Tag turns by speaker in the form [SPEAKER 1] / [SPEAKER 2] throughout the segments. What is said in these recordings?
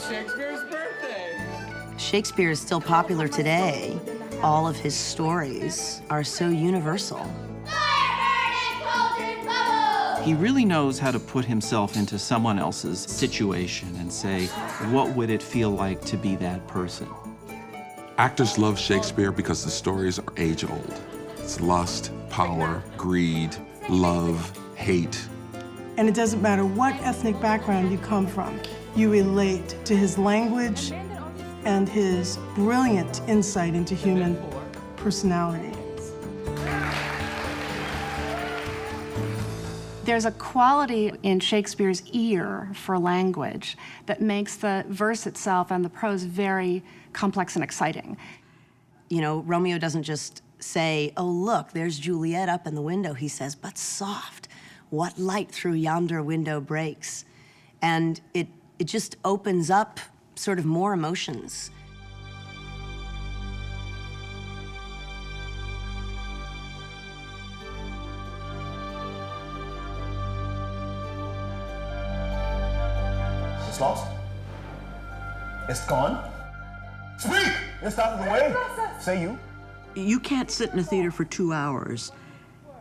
[SPEAKER 1] Shakespeare's birthday.
[SPEAKER 2] Shakespeare is still popular today. All of his stories are so universal.
[SPEAKER 3] He really knows how to put himself into someone else's situation and say, what would it feel like to be that person?
[SPEAKER 4] Actors love Shakespeare because the stories are age-old. It's lust, power, greed, love, hate.
[SPEAKER 5] And it doesn't matter what ethnic background you come from, you relate to his language and his brilliant insight into human personality.
[SPEAKER 6] There's a quality in Shakespeare's ear for language that makes the verse itself and the prose very complex and exciting.
[SPEAKER 2] You know, Romeo doesn't just say, oh, look, there's Juliet up in the window. He says, but soft, what light through yonder window breaks? And it just opens up sort of more emotions.
[SPEAKER 7] It's lost. It's gone. Speak! It's out of the way. Say you.
[SPEAKER 8] You can't sit in a theater for 2 hours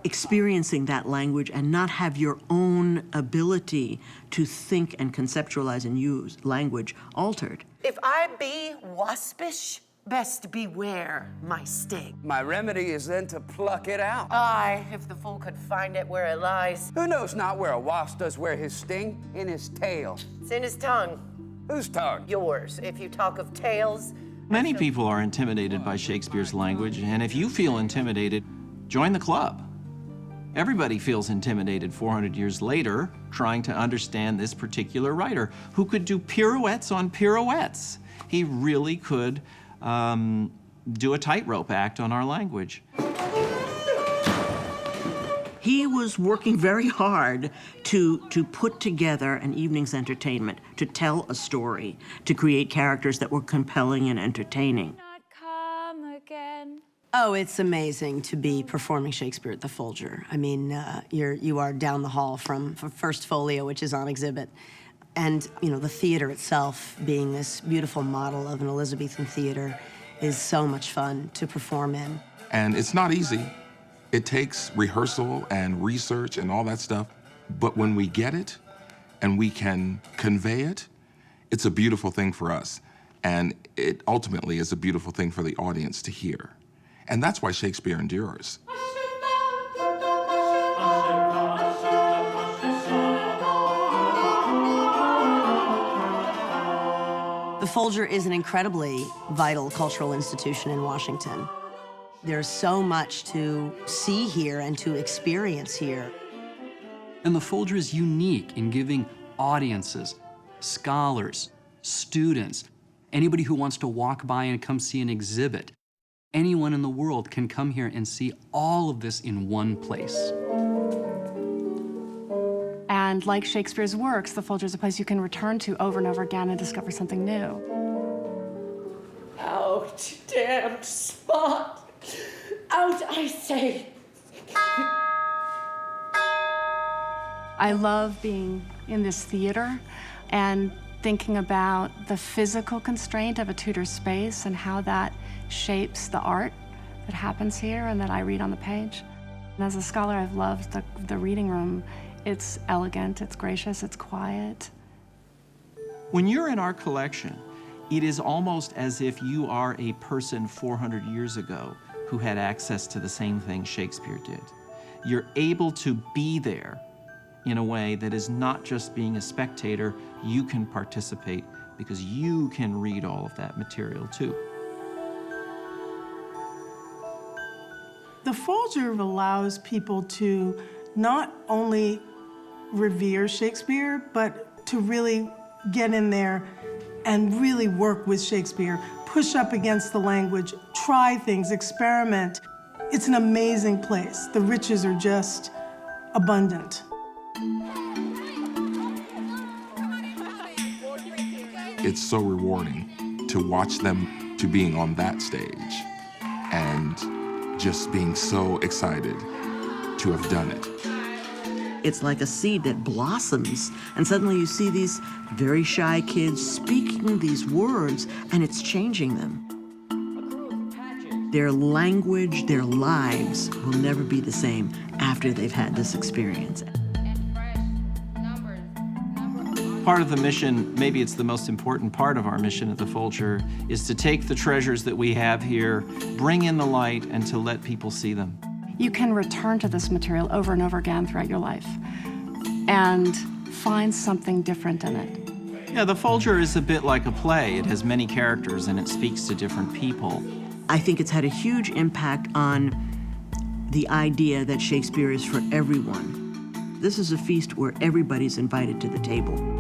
[SPEAKER 8] experiencing that language and not have your own ability to think and conceptualize and use language altered.
[SPEAKER 9] If I be waspish, best beware my sting.
[SPEAKER 1] My remedy is then to pluck it out.
[SPEAKER 9] Aye, if the fool could find it where it lies.
[SPEAKER 1] Who knows not where a wasp does wear his sting? In his tail.
[SPEAKER 9] It's in his tongue.
[SPEAKER 1] Whose tongue?
[SPEAKER 9] Yours. If you talk of tails.
[SPEAKER 3] Many people are intimidated by Shakespeare's language, and if you feel intimidated, join the club. Everybody feels intimidated 400 years later trying to understand this particular writer who could do pirouettes on pirouettes. He really could do a tightrope act on our language.
[SPEAKER 8] He was working very hard to put together an evening's entertainment, to tell a story, to create characters that were compelling and entertaining.
[SPEAKER 10] Not come again.
[SPEAKER 2] Oh, it's amazing to be performing Shakespeare at the Folger. I mean, you are down the hall from First Folio, which is on exhibit. And, you know, the theater itself, being this beautiful model of an Elizabethan theater, is so much fun to perform in.
[SPEAKER 4] And it's not easy. It takes rehearsal and research and all that stuff. But when we get it and we can convey it, it's a beautiful thing for us. And it ultimately is a beautiful thing for the audience to hear. And that's why Shakespeare endures.
[SPEAKER 2] The Folger is an incredibly vital cultural institution in Washington. There's so much to see here and to experience here.
[SPEAKER 11] And the Folger is unique in giving audiences, scholars, students, anybody who wants to walk by and come see an exhibit, anyone in the world can come here and see all of this in one place.
[SPEAKER 6] And like Shakespeare's works, the Folger is a place you can return to over and over again and discover something new.
[SPEAKER 9] Out, damned spot! Out, I say!
[SPEAKER 6] I love being in this theater and thinking about the physical constraint of a Tudor space and how that shapes the art that happens here and that I read on the page. And as a scholar, I've loved the reading room. It's elegant, it's gracious, it's quiet.
[SPEAKER 3] When you're in our collection, it is almost as if you are a person 400 years ago who had access to the same thing Shakespeare did. You're able to be there in a way that is not just being a spectator. You can participate because you can read all of that material too.
[SPEAKER 5] The Folger allows people to not only revere Shakespeare, but to really get in there and really work with Shakespeare, push up against the language, try things, experiment. It's an amazing place. The riches are just abundant.
[SPEAKER 4] It's so rewarding to watch them to being on that stage and just being so excited to have done it.
[SPEAKER 8] It's like a seed that blossoms, and suddenly you see these very shy kids speaking these words, and it's changing them. Their language, their lives will never be the same after they've had this experience.
[SPEAKER 3] Part of the mission, maybe it's the most important part of our mission at the Folger, is to take the treasures that we have here, bring in the light, and to let people see them.
[SPEAKER 6] You can return to this material over and over again throughout your life and find something different in it.
[SPEAKER 3] Yeah, the Folger is a bit like a play. It has many characters and it speaks to different people.
[SPEAKER 8] I think it's had a huge impact on the idea that Shakespeare is for everyone. This is a feast where everybody's invited to the table.